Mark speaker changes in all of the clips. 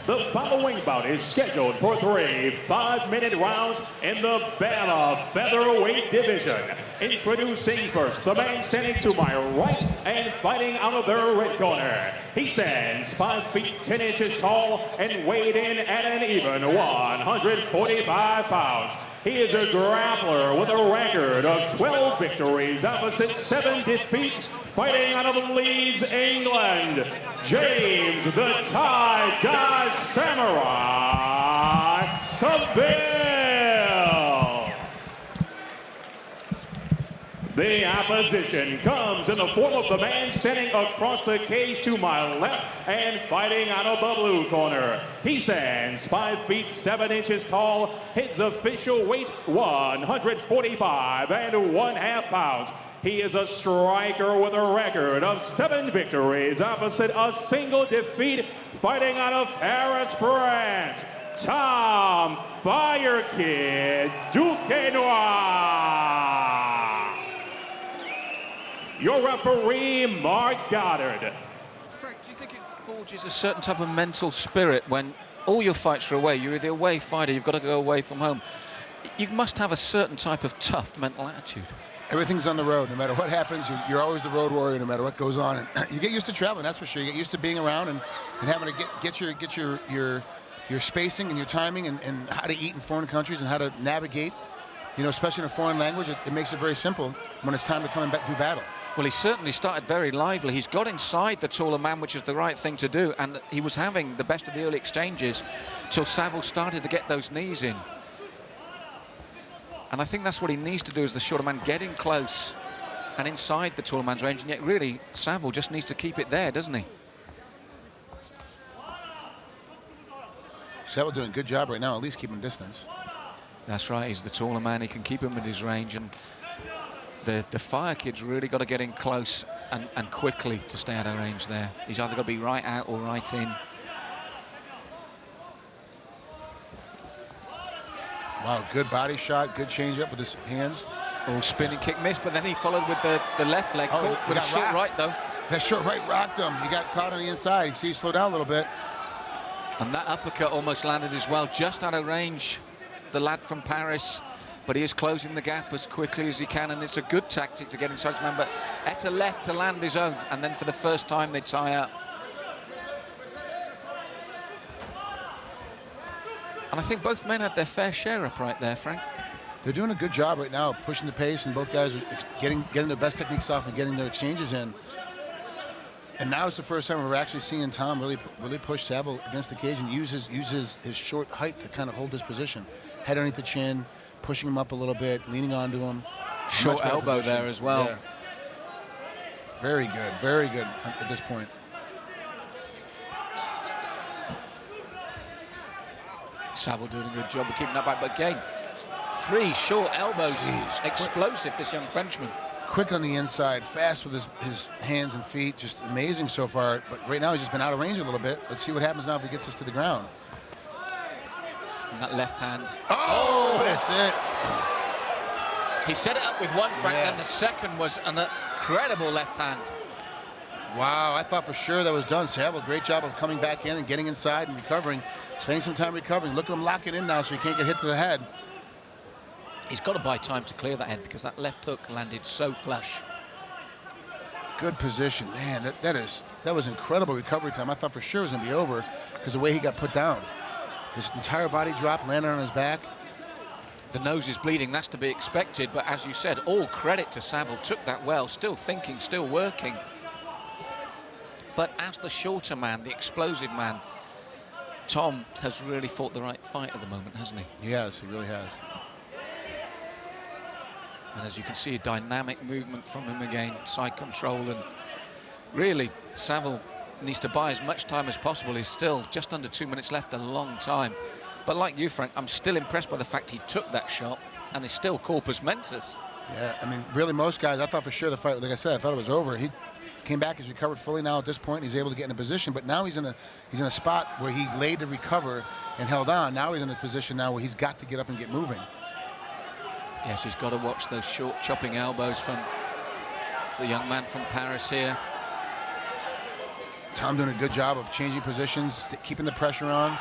Speaker 1: The following bout is scheduled for 3 5-minute rounds in the BAMMA featherweight division. Introducing first the man standing to my right and fighting out of the red corner. He stands 5 feet 10 inches tall and weighed in at an even 145 pounds. He is a grappler with a record of 12 victories opposite 7 defeats, fighting out of Leeds, England, James the Tie-Dye Samurai Saville. The opposition comes in the form of the man standing across the cage to my left and fighting out of the blue corner. He stands 5 feet 7 inches tall. His official weight 145 1/2 pounds. He is a striker with a record of 7 victories opposite a single defeat, fighting out of Paris, France. Tom Fire Kid Duquesnoy. Your referee, Mark Goddard.
Speaker 2: Frank, do you think it forges a certain type of mental spirit when all your fights are away? You're the away fighter, you've got to go away from home. You must have a certain type of tough mental attitude.
Speaker 3: Everything's on the road. No matter what happens, you're always the road warrior, no matter what goes on. And you get used to traveling, that's for sure. You get used to being around and having to get your spacing and your timing and how to eat in foreign countries and how to navigate, you know, especially in a foreign language. It makes it very simple when it's time to come and do battle.
Speaker 2: Well, he certainly started very lively. He's got inside the taller man, which is the right thing to do, and he was having the best of the early exchanges till Saville started to get those knees in. And I think that's what he needs to do as the shorter man, getting close and inside the taller man's range, and yet really Saville just needs to keep it there, doesn't he?
Speaker 3: Saville doing a good job right now, at least keeping distance.
Speaker 2: That's right, he's the taller man, he can keep him in his range, and the Fire Kid's really got to get in close and quickly to stay out of range there. He's either got to be right out or right in.
Speaker 3: Wow, good body shot, good change up with his hands.
Speaker 2: Oh, spinning kick missed, but then he followed with the left leg.
Speaker 3: Oh,
Speaker 2: with a short right, though.
Speaker 3: That short right rocked him. He got caught on the inside. You see he slowed down a little bit.
Speaker 2: And that uppercut almost landed as well, just out of range, the lad from Paris. But he is closing the gap as quickly as he can, and it's a good tactic to get inside his man, but Etta left to land his own, and then for the first time they tie up. And I think both men had their fair share up right there, Frank.
Speaker 3: They're doing a good job right now, pushing the pace, and both guys are getting their best techniques off and getting their exchanges in. And now it's the first time we're actually seeing Tom really push Saville against the cage and use his short height to kind of hold his position. Head underneath the chin, pushing him up a little bit, leaning onto him.
Speaker 2: Short elbow there as well.
Speaker 3: Yeah. Very good at this point.
Speaker 2: Saville doing a good job of keeping that back, but again, 3 short elbows.
Speaker 3: Jeez,
Speaker 2: explosive, this young Frenchman.
Speaker 3: Quick on the inside, fast with his hands and feet, just amazing so far. But right now he's just been out of range a little bit. Let's see what happens now if he gets us to the ground.
Speaker 2: And that left hand.
Speaker 3: Oh, that's it.
Speaker 2: He set it up with one, Frank,
Speaker 3: Yeah.
Speaker 2: and the second was an incredible left hand.
Speaker 3: Wow, I thought for sure that was done. Saville, great job of coming back in and getting inside and recovering. Spending some time recovering. Look at him locking in now so he can't get hit to the head.
Speaker 2: He's got to buy time to clear that head because that left hook landed so flush.
Speaker 3: Good position. Man, that was incredible recovery time. I thought for sure it was going to be over because the way he got put down. His entire body dropped, landed on his back.
Speaker 2: The nose is bleeding, that's to be expected, but as you said, all credit to Saville, took that well, still thinking, still working. But as the shorter man, the explosive man, Tom has really fought the right fight at the moment, hasn't he?
Speaker 3: He has, he really has.
Speaker 2: And as you can see, a dynamic movement from him again, side control, and really, Saville needs to buy as much time as possible. He's still just under 2 minutes left, a long time. But like you, Frank, I'm still impressed by the fact he took that shot and is still corpus mentis.
Speaker 3: Yeah, I mean, really most guys, I thought for sure the fight, like I said, I thought it was over. He came back, he's recovered fully now at this point. He's able to get in a position, but now he's in a spot where he laid to recover and held on. Now he's in a position now where he's got to get up and get moving.
Speaker 2: Yes, he's got to watch those short chopping elbows from the young man from Paris here.
Speaker 3: Tom doing a good job of changing positions, keeping the pressure on.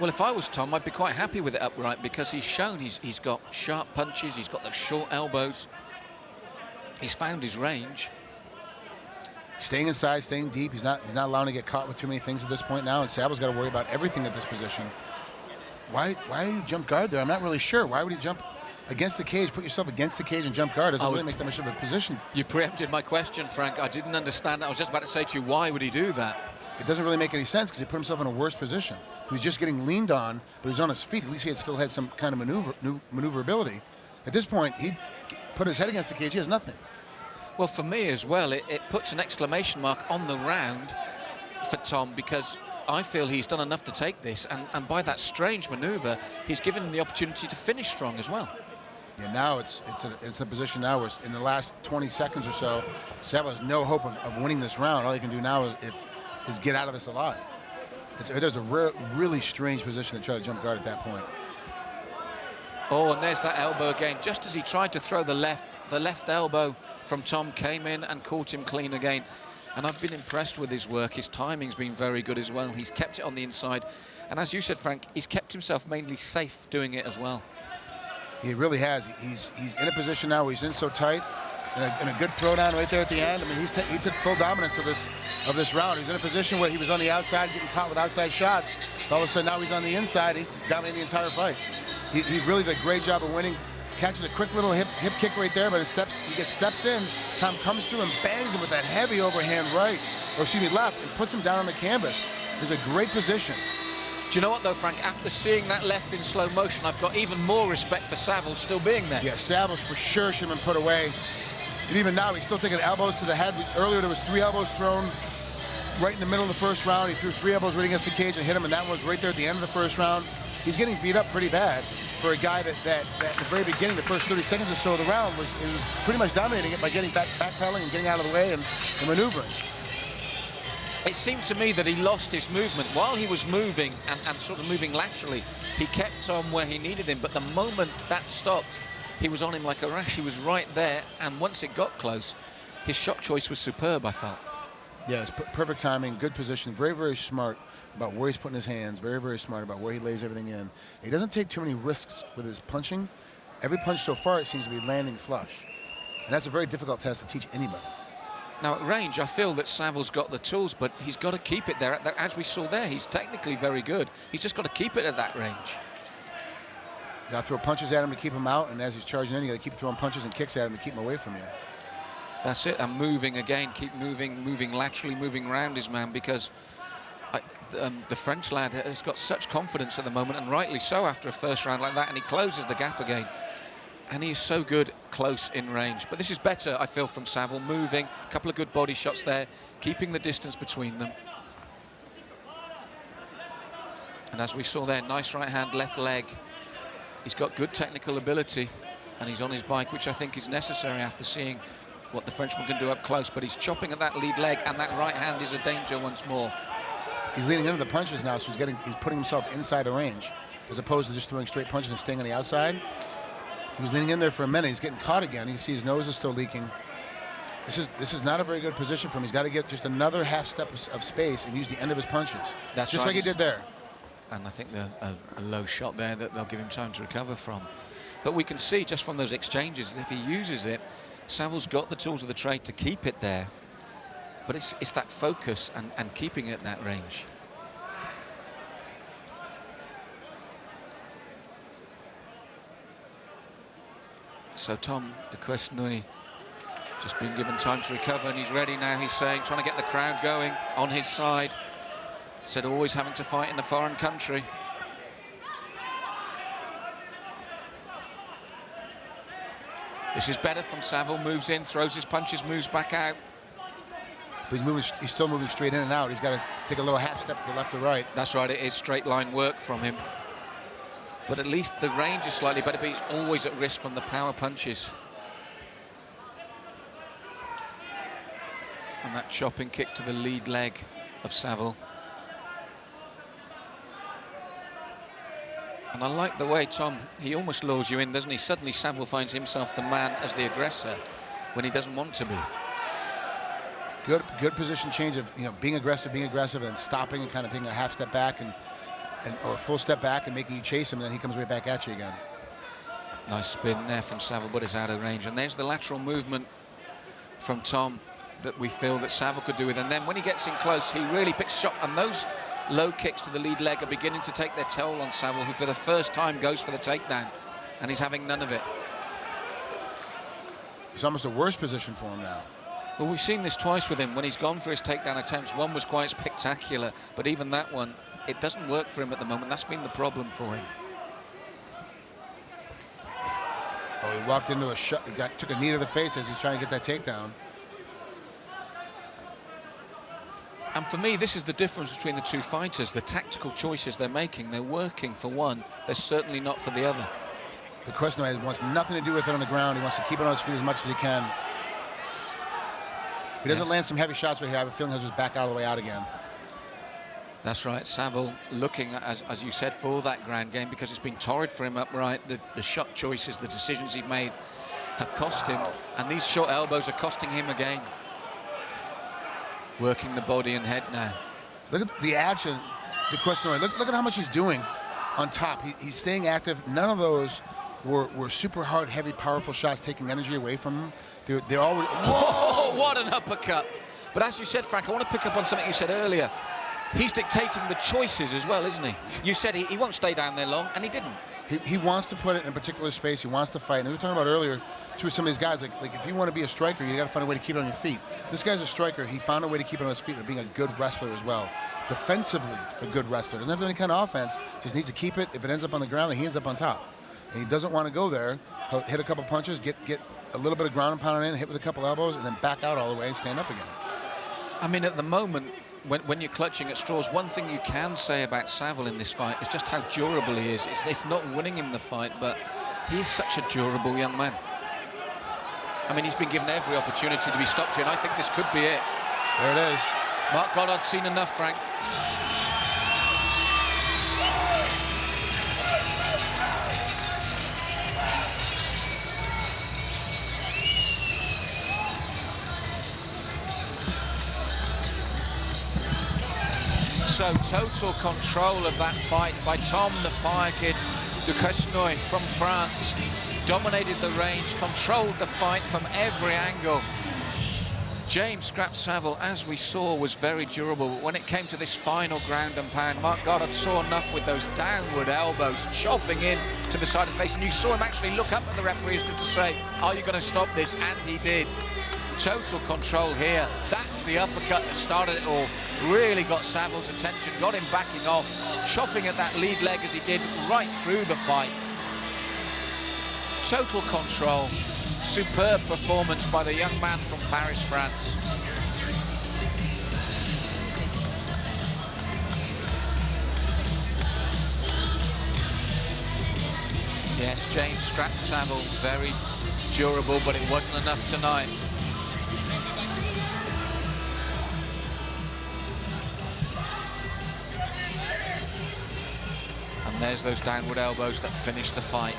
Speaker 2: Well, if I was Tom, I'd be quite happy with it upright because he's shown he's got sharp punches, he's got the short elbows. He's found his range.
Speaker 3: Staying inside, staying deep. He's not allowing to get caught with too many things at this point now, and Saville's got to worry about everything at this position. Why do you jump guard there? I'm not really sure. Why would he jump against the cage, put yourself against the cage and jump guard? Doesn't really make that much of a position.
Speaker 2: You preempted my question, Frank. I didn't understand that. I was just about to say to you, why would he do that?
Speaker 3: It doesn't really make any sense because he put himself in a worse position. He was just getting leaned on, but he was on his feet. At least he still had some kind of maneuverability. At this point, he put his head against the cage. He has nothing.
Speaker 2: Well, for me as well, it puts an exclamation mark on the round for Tom because I feel he's done enough to take this, and by that strange maneuver, he's given him the opportunity to finish strong as well.
Speaker 3: Yeah, now it's a position now where in the last 20 seconds or so, Saville has no hope of winning this round. All he can do now is get out of this alive. There's a really strange position to try to jump guard at that point.
Speaker 2: Oh, and there's that elbow again. Just as he tried to throw the left elbow from Tom came in and caught him clean again. And I've been impressed with his work. His timing's been very good as well. He's kept it on the inside. And as you said, Frank, he's kept himself mainly safe doing it as well.
Speaker 3: He really has. He's in a position now where he's in so tight. And a good throwdown right there at the end. I mean, he took full dominance of this round. He was in a position where he was on the outside, getting caught with outside shots. All of a sudden, now he's on the inside. He's dominating the entire fight. He really did a great job of winning. Catches a quick little hip kick right there, but he gets stepped in. Tom comes through and bangs him with that heavy overhand right, or excuse me, left, and puts him down on the canvas. It's a great position.
Speaker 2: Do you know what, though, Frank? After seeing that left in slow motion, I've got even more respect for Saville still being there.
Speaker 3: Yeah, Saville for sure should have been put away. And even now, he's still taking elbows to the head. Earlier, there was 3 elbows thrown right in the middle of the first round. He threw 3 elbows right against the cage and hit him, and that was right there at the end of the first round. He's getting beat up pretty bad for a guy that at the very beginning, the first 30 seconds or so of the round, was pretty much dominating it by getting backpedaling and getting out of the way and maneuvering.
Speaker 2: It seemed to me that he lost his movement. While he was moving and sort of moving laterally, he kept Tom where he needed him. But the moment that stopped, he was on him like a rash. He was right there. And once it got close, his shot choice was superb, I felt.
Speaker 3: Yeah, it's perfect timing, good position, very, very smart about where he's putting his hands, very, very smart about where he lays everything in. He doesn't take too many risks with his punching. Every punch so far, it seems to be landing flush. And that's a very difficult test to teach anybody.
Speaker 2: Now, at range, I feel that Saville's got the tools, but he's got to keep it there. As we saw there, he's technically very good. He's just got to keep it at that range.
Speaker 3: You got to throw punches at him to keep him out, and as he's charging in, you got to keep throwing punches and kicks at him to keep him away from you.
Speaker 2: That's it, and moving again, keep moving laterally, moving around his man, because the French lad has got such confidence at the moment, and rightly so after a first round like that, and he closes the gap again. And he is so good close in range. But this is better, I feel, from Saville, moving, a couple of good body shots there, keeping the distance between them. And as we saw there, nice right hand, left leg. He's got good technical ability, and he's on his bike, which I think is necessary after seeing what the Frenchman can do up close. But he's chopping at that lead leg, and that right hand is a danger once more.
Speaker 3: He's leaning into the punches now, so he's putting himself inside the range, as opposed to just throwing straight punches and staying on the outside. He was leaning in there for a minute. He's getting caught again. You can see his nose is still leaking. This is not a very good position for him. He's got to get just another half step of space and use the end of his punches.
Speaker 2: That's
Speaker 3: just
Speaker 2: right.
Speaker 3: Like he did there.
Speaker 2: And I think a low shot there that they'll give him time to recover from. But we can see just from those exchanges, if he uses it, Saville's got the tools of the trade to keep it there. But it's that focus and keeping it at that range. So Tom Duquesnoy just been given time to recover, and he's ready now, he's saying, trying to get the crowd going on his side. Said always having to fight in a foreign country. This is better from Saville, moves in, throws his punches, moves back out.
Speaker 3: But he's still moving straight in and out. He's got to take a little half step to the left or right.
Speaker 2: That's right, it is straight line work from him. But at least the range is slightly better, but he's always at risk from the power punches. And that chopping kick to the lead leg of Saville. And I like the way, Tom, he almost lures you in, doesn't he? Suddenly Saville finds himself the man as the aggressor when he doesn't want to be.
Speaker 3: good position change of, you know, being aggressive, and then stopping and kind of taking a half step back or a full step back and making you chase him, and then he comes right back at you again.
Speaker 2: Nice spin there from Saville, but it's out of range. And there's the lateral movement from Tom that we feel that Saville could do with. And then when he gets in close, he really picks a shot. And those low kicks to the lead leg are beginning to take their toll on Saville, who for the first time goes for the takedown. And he's having none of it.
Speaker 3: It's almost a worse position for him now.
Speaker 2: Well, we've seen this twice with him when he's gone for his takedown attempts. One was quite spectacular, but even that one, it doesn't work for him at the moment. That's been the problem for him.
Speaker 3: Oh, he walked into a shot, took a knee to the face as he's trying to get that takedown.
Speaker 2: And for me, this is the difference between the two fighters. The tactical choices they're making, they're working for one. They're certainly not for the other.
Speaker 3: Duquesnoy wants nothing to do with it on the ground. He wants to keep it on his feet as much as he can. If he doesn't land some heavy shots right here, I have a feeling he'll just back out of the way out again.
Speaker 2: That's right, Saville looking, as you said, for that ground game because it's been torrid for him upright. The shot choices, the decisions he's made have cost him. And these short elbows are costing him again. Working the body and head now.
Speaker 3: Look at the action, Duquesnoy. Look at how much he's doing on top. He's staying active. None of those were super hard, heavy, powerful shots taking energy away from him. They're already...
Speaker 2: Whoa, what an uppercut. But as you said, Frank, I want to pick up on something you said earlier. He's dictating the choices as well, isn't he? You said he won't stay down there long, and he didn't.
Speaker 3: He wants to put it in a particular space. He wants to fight. And we were talking about earlier, too, with some of these guys, like if you want to be a striker, you got to find a way to keep it on your feet. This guy's a striker. He found a way to keep it on his feet by being a good wrestler as well. Defensively, a good wrestler. Doesn't have any kind of offense. Just needs to keep it. If it ends up on the ground, then he ends up on top. And he doesn't want to go there. He'll hit a couple punches, get a little bit of ground and pound in, hit with a couple elbows, and then back out all the way and stand up again.
Speaker 2: I mean, at the moment, when you're clutching at straws, one thing you can say about Saville in this fight is just how durable he is. It's not winning him the fight, but he is such a durable young man. I mean, he's been given every opportunity to be stopped here, and I think this could be it.
Speaker 3: There it is.
Speaker 2: Mark Goddard's seen enough, Frank. So total control of that fight by Tom the Fire Kid Duquesnoy from France. Dominated the range, controlled the fight from every angle. James Scrap Saville, as we saw, was very durable, but when it came to this final ground and pound, Mark Goddard saw enough with those downward elbows, chopping in to the side of the face, and you saw him actually look up at the referee as if to say, are you going to stop this? And he did. Total control here. That's the uppercut that started it all. Really got Saville's attention, got him backing off, chopping at that lead leg as he did right through the fight. Total control. Superb performance by the young man from Paris, France. Yes, James Scrap Saville, very durable, but it wasn't enough tonight. And there's those downward elbows that finish the fight.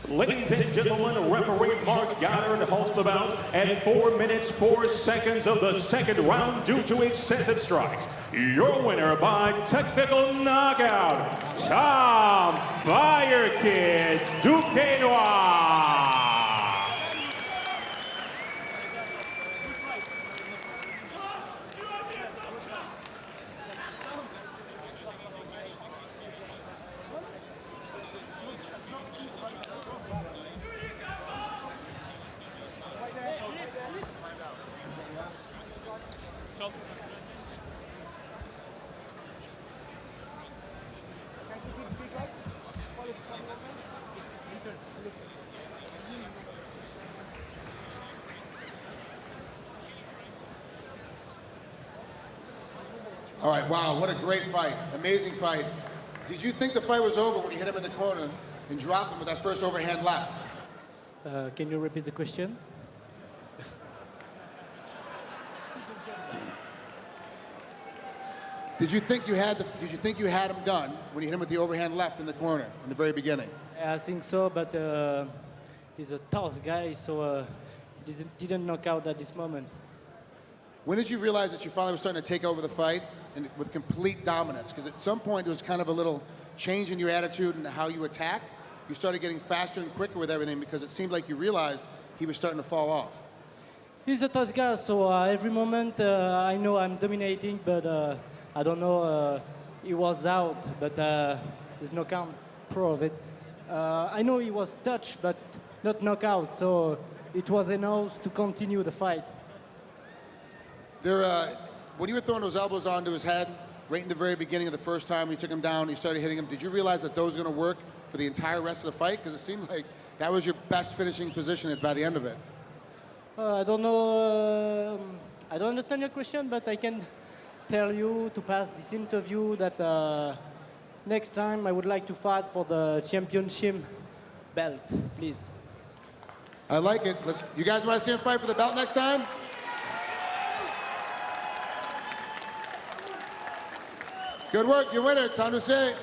Speaker 1: Ladies and gentlemen, referee Mark Goddard holds the bout at 4 minutes 4 seconds of the second round due to excessive strikes. Your winner by technical knockout, Tom Fire Kid Duquesnoy.
Speaker 3: All right, wow, what a great fight. Amazing fight. Did you think the fight was over when you hit him in the corner and dropped him with that first overhand left?
Speaker 4: Can you repeat the question?
Speaker 3: Did you think you had him done when you hit him with the overhand left in the corner in the very beginning?
Speaker 4: I think so, but he's a tough guy, so didn't knock out at this moment.
Speaker 3: When did you realize that you finally were starting to take over the fight and with complete dominance? Because at some point there was kind of a little change in your attitude and how you attacked. You started getting faster and quicker with everything because it seemed like you realized he was starting to fall off.
Speaker 4: He's a tough guy, so every moment I know I'm dominating, but I don't know, he was out, but there's no count pro of it. I know he was touched, but not knockout, so it was enough to continue the fight.
Speaker 3: When you were throwing those elbows onto his head, right in the very beginning of the first time you took him down, you started hitting him, did you realize that those were going to work for the entire rest of the fight? Because it seemed like that was your best finishing position by the end of it.
Speaker 4: I don't know, I don't understand your question, but I can tell you to pass this interview that next time I would like to fight for the championship belt, please.
Speaker 3: I like it. You guys want to see him fight for the belt next time? Good work, you winner, time to say.